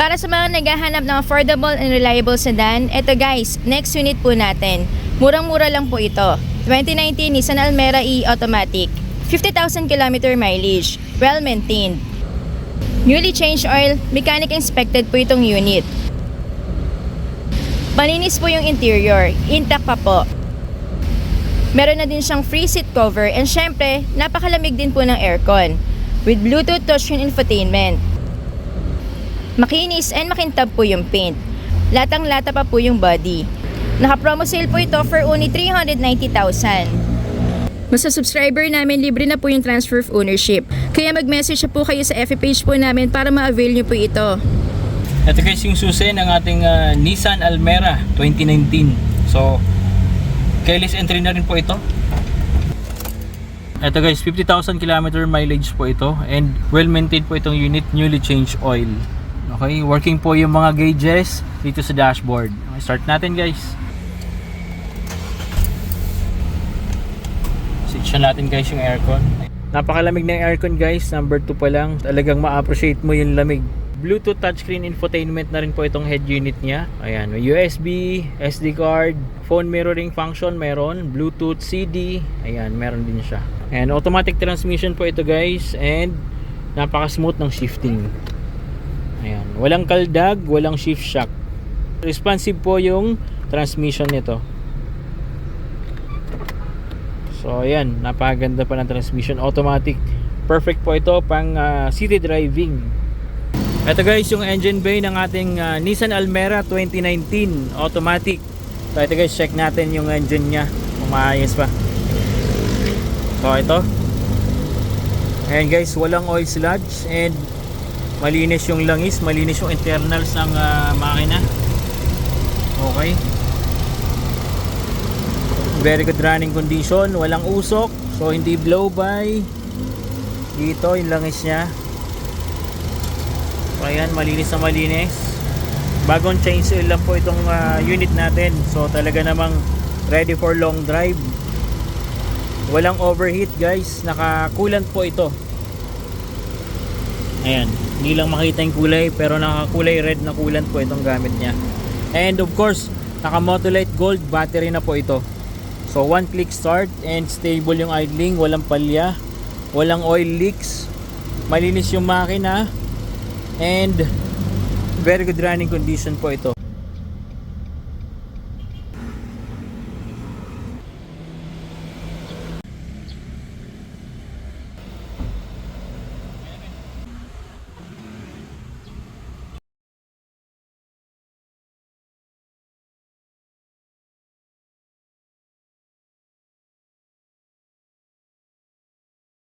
Para sa mga naghahanap ng affordable and reliable sedan, eto guys, next unit po natin. Murang-mura lang po ito. 2019 Nissan Almera E Automatic. 50,000 km mileage. Well maintained. Newly changed oil, mechanic inspected po itong unit. Malinis po yung interior, intact pa po. Meron na din siyang free seat cover and syempre, napakalamig din po ng aircon. With Bluetooth touchscreen infotainment. Makinis and makintab po yung paint. Latang-lata pa po yung body. Naka-promo sale po ito for only 390,000. Basta subscriber namin, libre na po yung transfer of ownership. Kaya mag-message po kayo sa FB page po namin para ma-avail nyo po ito. Ito guys yung susi ng ating Nissan Almera 2019. So, keyless entry na rin po ito. Ito guys, 50,000 km mileage po ito and well maintained po itong unit, newly changed oil. Okay, working po yung mga gauges dito sa dashboard. Okay, start natin guys. Switch na natin guys yung aircon. Napakalamig ng aircon guys, number 2 pa lang. Talagang ma-appreciate mo yung lamig. Bluetooth touchscreen infotainment na rin po itong head unit niya. Ayan, may USB, SD card, phone mirroring function meron, Bluetooth, CD, ayan, meron din siya. And automatic transmission po ito guys and napaka-smooth ng shifting. Ayan, walang kaldag, walang shift shock. Responsive po yung transmission nito. So ayan, napakaganda pa ng transmission, automatic. Perfect po ito pang city driving. Ito guys yung engine bay ng ating Nissan Almera 2019 automatic. So ito guys, check natin yung engine nya kung maayos pa. So ito, ayan guys, walang oil sludge and malinis yung langis, malinis yung internals ng makina. Okay, very good running condition, walang usok, so hindi blow by dito yung langis nya. So ayan, malinis na malinis. Bagong change oil lang po itong unit natin, so talaga namang ready for long drive. Walang overheat guys, naka-coolant po ito. Ayan, hindi lang makita yung kulay pero naka-kulay red na coolant po itong gamit niya. And of course, naka-Motolite Gold battery na po ito. So one click start and stable yung idling, walang palya, walang oil leaks, malinis yung makina and very good running condition po ito.